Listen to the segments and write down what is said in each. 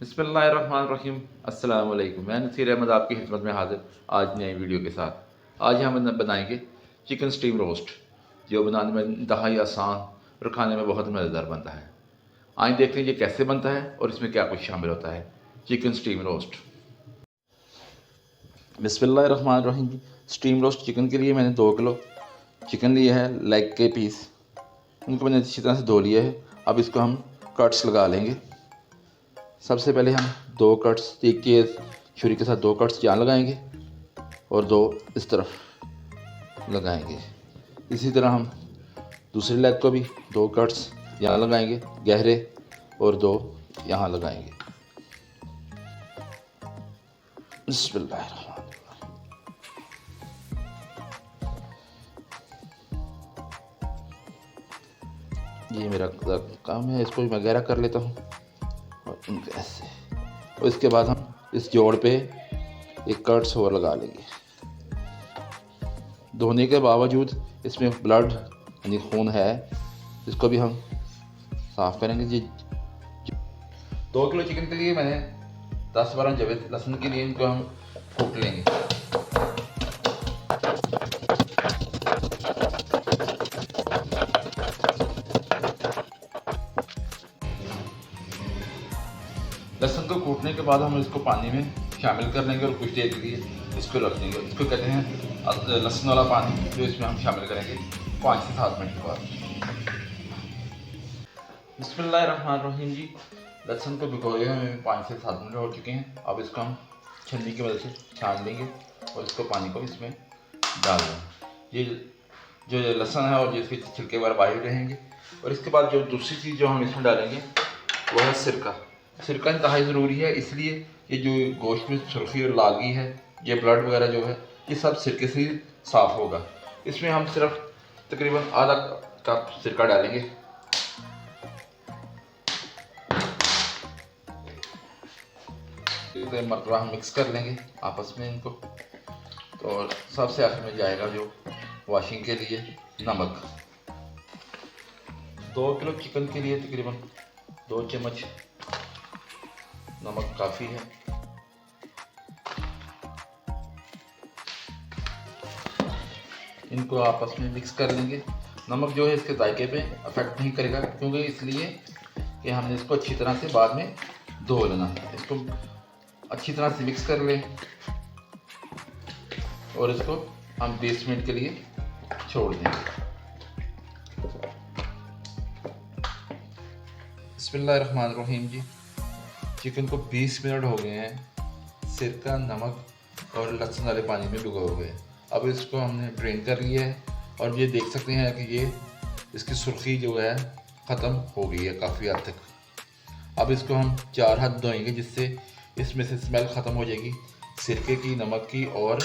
बिस्मिल्लाहिर्रहमानिर्रहीम। अस्सलाम वालेकुम। मैं नसीर अहमद आपकी खिदमत में हाजिर आज नई वीडियो के साथ। आज हम बनाएंगे चिकन स्टीम रोस्ट, जो बनाने में इंतहाई आसान और खाने में बहुत मज़ेदार बनता है। आज देख लीजिए कैसे बनता है और इसमें क्या कुछ शामिल होता है। Chicken steam roast. बिस्मिल्लाहिर्रहमानिर्रहीम। स्टीम रोस्ट चिकन के लिए मैंने 2 किलो चिकन लिया है, लेग के पीस। उनको मैंने अच्छी तरह से धो लिया है। अब इसको हम कट्स लगा लेंगे। सबसे पहले हम 2 कट्स एक के छुरी के साथ 2 कट्स यहाँ लगाएंगे और 2 इस तरफ लगाएंगे। इसी तरह हम दूसरे लेग को भी 2 कट्स यहाँ लगाएंगे गहरे और 2 यहाँ लगाएंगे। बिस्मिल्लाह। ये मेरा काम है, इसको मैं गहरा कर लेता हूँ और इनको ऐसे। और इसके बाद हम इस जोड़ पे एक कट्स और लगा लेंगे। धोने के बावजूद इसमें ब्लड यानी खून है, इसको भी हम साफ़ करेंगे। जी 2 किलो चिकन के लिए मैंने 10-12 जवे लहसुन के लिए इनको हम कूट लेंगे। लहसुन को कूटने के बाद हम इसको पानी में शामिल कर लेंगे और कुछ देर के लिए इसको रख देंगे। इसको कहते हैं लहसुन वाला पानी, जो इसमें हम शामिल करेंगे 5 से 7 मिनट के बाद। बिस्मिल्लाहिर्रहमानिर्रहीम जी। लहसुन को भिगोए हमें 5 से 7 मिनट हो चुके हैं। अब इसको हम छन्नी की मदद से छान लेंगे और इसको पानी को इसमें डाल देंगे। ये जो लहसुन है और जिसके छिलके वगैरह बाहर रहेंगे। और इसके बाद जो दूसरी चीज़ जो हम इसमें डालेंगे वो है सिरका। सिरका इंतहाई ज़रूरी है, इसलिए ये जो गोश्त में सुर्खी और लालगी है, ये ब्लड वगैरह जो है, ये सब सिरके से ही साफ़ होगा। इसमें हम सिर्फ तकरीबन आधा कप सिरका डालेंगे। मरतबा हम मिक्स कर लेंगे आपस में इनको। तो और सबसे आखिर में जाएगा जो वॉशिंग के लिए नमक। 2 किलो चिकन के लिए तकरीबन 2 चम्मच नमक काफ़ी है। इनको आपस में मिक्स कर लेंगे। नमक जो है इसके जायके पे अफेक्ट नहीं करेगा, क्योंकि इसलिए कि हमने इसको अच्छी तरह से बाद में धो लेना है। इसको अच्छी तरह से मिक्स कर लें और इसको हम 20 मिनट के लिए छोड़ देंगे। बिस्मिल्लाहिर्रहमानिर्रहीम जी। चिकन को 20 मिनट हो गए हैं सिरका, नमक और लहसुन वाले पानी में भिगोए हुए। अब इसको हमने ड्रेन कर लिया है और ये देख सकते हैं कि ये इसकी सुर्खी जो है ख़त्म हो गई है काफ़ी हद तक। अब इसको हम 4 हाथ धोएंगे, जिससे इसमें से स्मेल ख़त्म हो जाएगी सिरके की, नमक की और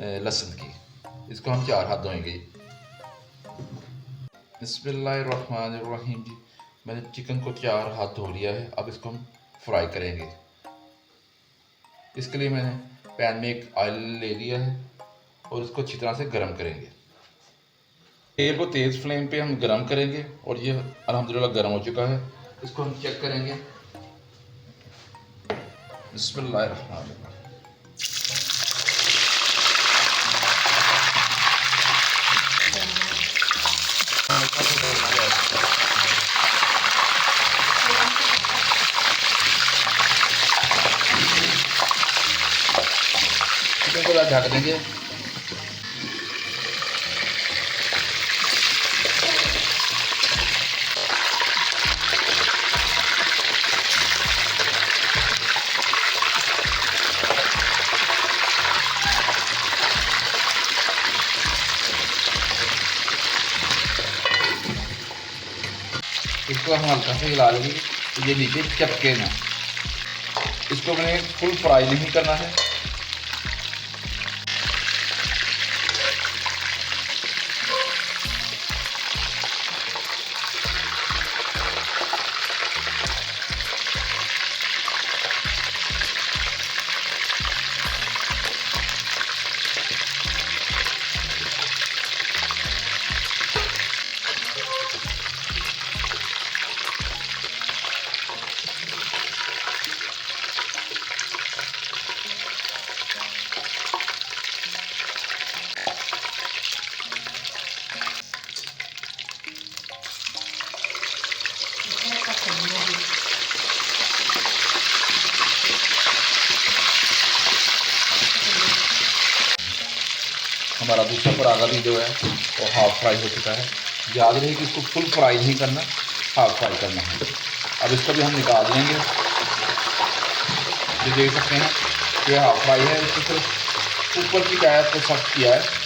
लहसुन की। इसको हम 4 हाथ धोएंगे। बिस्मिल्लाहिर्रहमानिर्रहीम जी। मैंने चिकन को 4 हाथ धो लिया है। अब इसको हम फ्राई करेंगे। इसके लिए मैंने पैन में एक ऑयल ले लिया है और इसको अच्छी तरह से गर्म करेंगे। तेल को तेज़ फ्लेम पे हम गर्म करेंगे और ये अल्हम्दुलिल्लाह गर्म हो चुका है। इसको हम चेक करेंगे। बिस्मिल्लाहिर्रहमानिर्रहीम। चिकन को ढक देंगे। इसको हम हल्का से हिला लेंगे तो ये नीचे चपके ना। इसको मैंने फुल फ्राई नहीं करना है। दूसरा पराठा भी जो है वो हाफ फ्राई हो चुका है। याद रहे कि इसको फुल फ्राई नहीं करना, हाफ फ्राई करना है। अब इसको भी हम निकाल देंगे। जो देख सकते हैं ये हाफ फ्राई है, इसको सिर्फ ऊपर की टायर को सख्त किया है।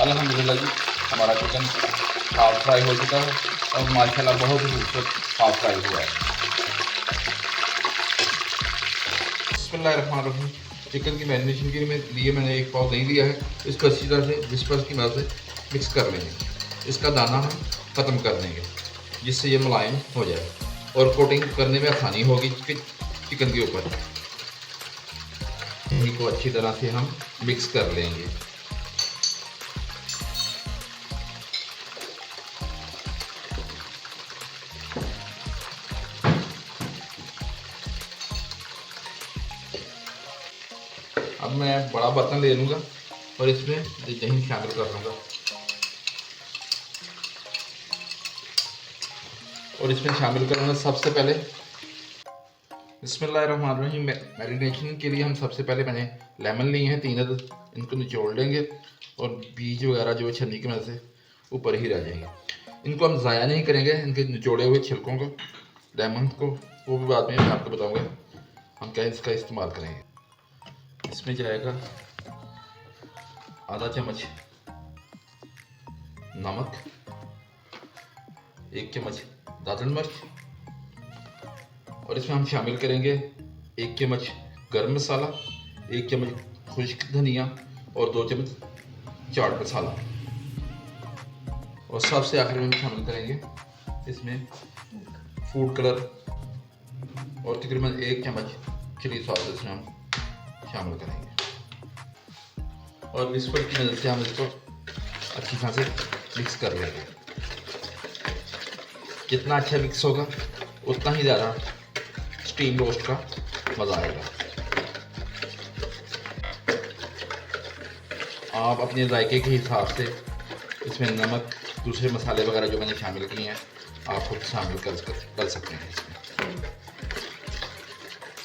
अल्हम्दुलिल्लाह जी हमारा चिकन हाफ फ्राई हो चुका है और माशाल्लाह बहुत ही खूबसूरत हाफ फ्राई हुआ है। बिस्मिल्लाहिर्रहमानिर्रहीम। चिकन की मैरिनेशन के लिए मैंने एक पाव दही लिया है। इसको अच्छी तरह से विस्पर की मदद से मिक्स कर लेंगे। इसका दाना हम ख़त्म कर देंगे जिससे ये मुलायम हो जाए और कोटिंग करने में आसानी होगी चिकन के ऊपर। दही को अच्छी तरह से हम मिक्स कर लेंगे। अब मैं बड़ा बर्तन ले लूँगा और इसमें दही शामिल कर लूँगा और इसमें शामिल करूँगा सबसे पहले बिस्मिल्लाहिर्रहमानिर्रहीम। मैरिनेशन के लिए हम सबसे पहले मैंने लेमन लिए हैं 3 अदद। इनको निचोड़ लेंगे और बीज वगैरह जो छन्नी की मदद से ऊपर ही रह जाएंगे। इनको हम ज़ाया नहीं करेंगे, इनके निचोड़े हुए छिलकों को, लेमन को, वो भी बाद में मैं आपको बताऊँगा हम क्या इसका इस्तेमाल करेंगे। इसमें जाएगा आधा चम्मच नमक, 1 चम्मच दादन मिर्च और इसमें हम शामिल करेंगे 1 चम्मच गरम मसाला, 1 चम्मच खुश्क धनिया और 2 चम्मच चाट मसाला। और सबसे आखिर में हम शामिल करेंगे इसमें फूड कलर और तकरीबन 1 चम्मच चिली सॉस इसमें हम शामिल करेंगे और विस्पर की मदद से हम इसको अच्छी तरह से मिक्स कर लेंगे। जितना अच्छा मिक्स होगा उतना ही ज़्यादा स्टीम रोस्ट का मज़ा आएगा। आप अपने जायके के हिसाब से इसमें नमक, दूसरे मसाले वगैरह जो मैंने शामिल किए हैं आप खुद शामिल कर सकते हैं इसमें।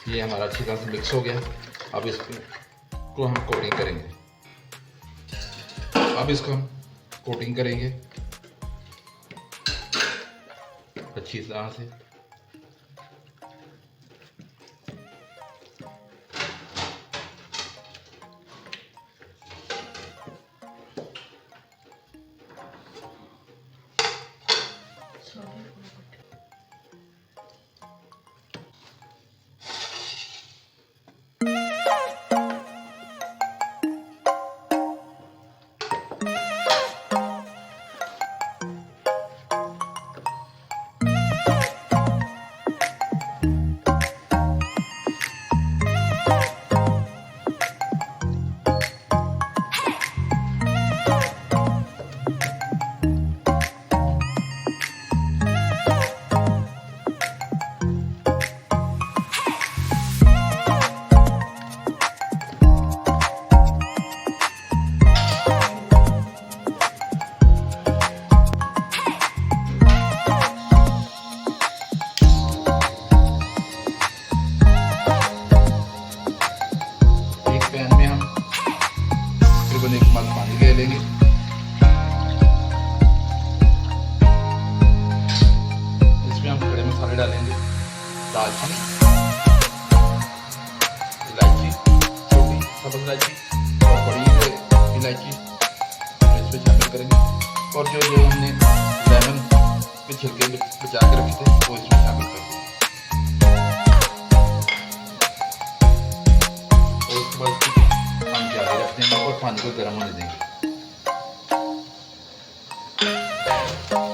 ये हमारा अच्छी तरह से मिक्स हो गया। अब इसको हम कोटिंग करेंगे। अब इसको हम कोटिंग करेंगे अच्छी तरह से। दालचीनी, इलायची, छोटी सब्ज़ इलायची और बड़ी इलायची इसमें शामिल करेंगे और जो हमने लेमन के छिलके बचा के रखे थे वो इसमें शामिल करेंगे और उसके बाद हम जारी रख देंगे और पानी को गर्म होने देंगे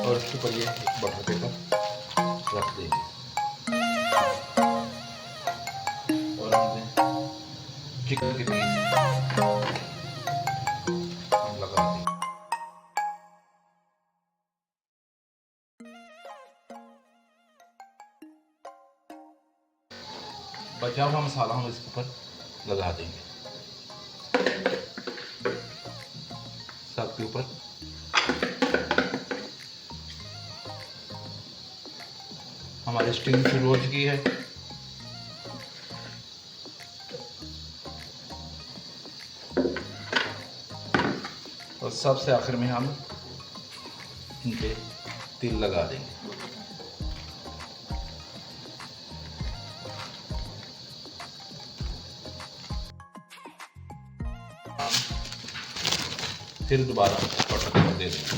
और इसके ऊपर ये बटर पेपर रख देंगे और हमने चिकन के पीस हम लगा देंगे। बचा हुआ मसाला हम इसके ऊपर लगा देंगे सबके ऊपर। हमारी स्टीम शुरू हो चुकी है। और सबसे आखिर में हम इनके तिल लगा देंगे। फिर दोबारा पटक दे देंगे।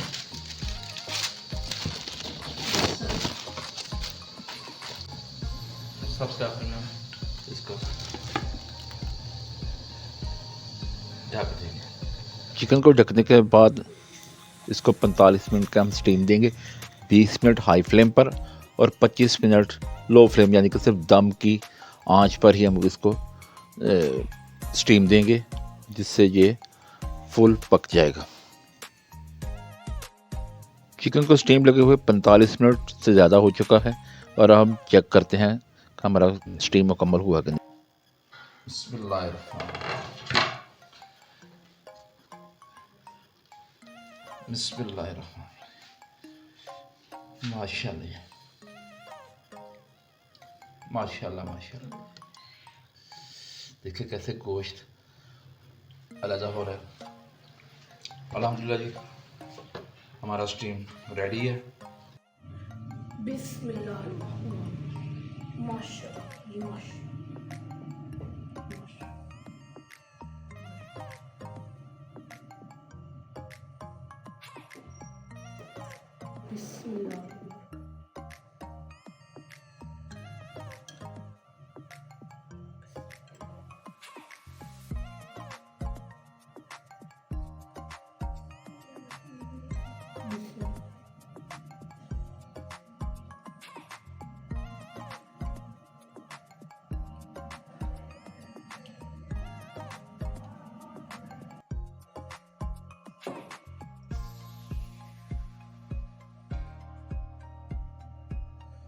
सबसे आखिर में हम इसको ढक देंगे। चिकन को ढकने के बाद इसको 45 मिनट का हम स्टीम देंगे। 20 मिनट हाई फ्लेम पर और 25 मिनट लो फ्लेम, यानी कि सिर्फ दम की आंच पर ही हम इसको स्टीम देंगे, जिससे ये फुल पक जाएगा। चिकन को स्टीम लगे हुए 45 मिनट से ज़्यादा हो चुका है और हम चेक करते हैं कि हमारा स्टीम मुकम्मल हुआ कि नहीं। बिस्मिल्लाहिर्रहमानिर्रहीम। माशाल्लाह माशाल्लाह माशाल्लाह। देखिए कैसे गोश्त अलग हो रहा है। अल्हम्दुलिल्लाह जी, हमारा स्टीम रेडी है। बिस्मिल्लाह माशाल्लाह माशाल्लाह। बिस्मिल्लाह।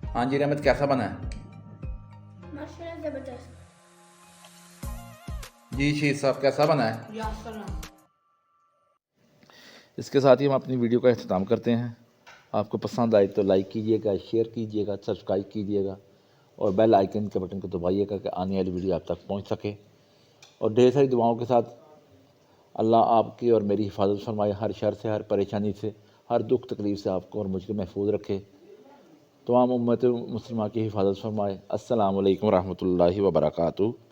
हाँ जी रहमत, कैसा बना है? माशाल्लाह जबरदस्त। जी शीर साहब, कैसा बना है? या सलाम। इसके साथ ही हम अपनी वीडियो का अख्ताम करते हैं। आपको पसंद आए तो लाइक कीजिएगा, शेयर कीजिएगा, सब्सक्राइब कीजिएगा और बेल आइकन के बटन को दबाइएगा कि आने वाली वीडियो आप तक पहुंच सके। और ढेर सारी दुआओं के साथ अल्लाह आपकी और मेरी हिफाजत फरमाए, हर शर से, हर परेशानी से, हर दुख तकलीफ़ से आपको और मुझको महफूज रखे। तमाम उम्मत मुस्लिमा की हिफाजत फरमाए। अस्सलामु अलैकुम रहमतुल्लाहि व बरकातुहू।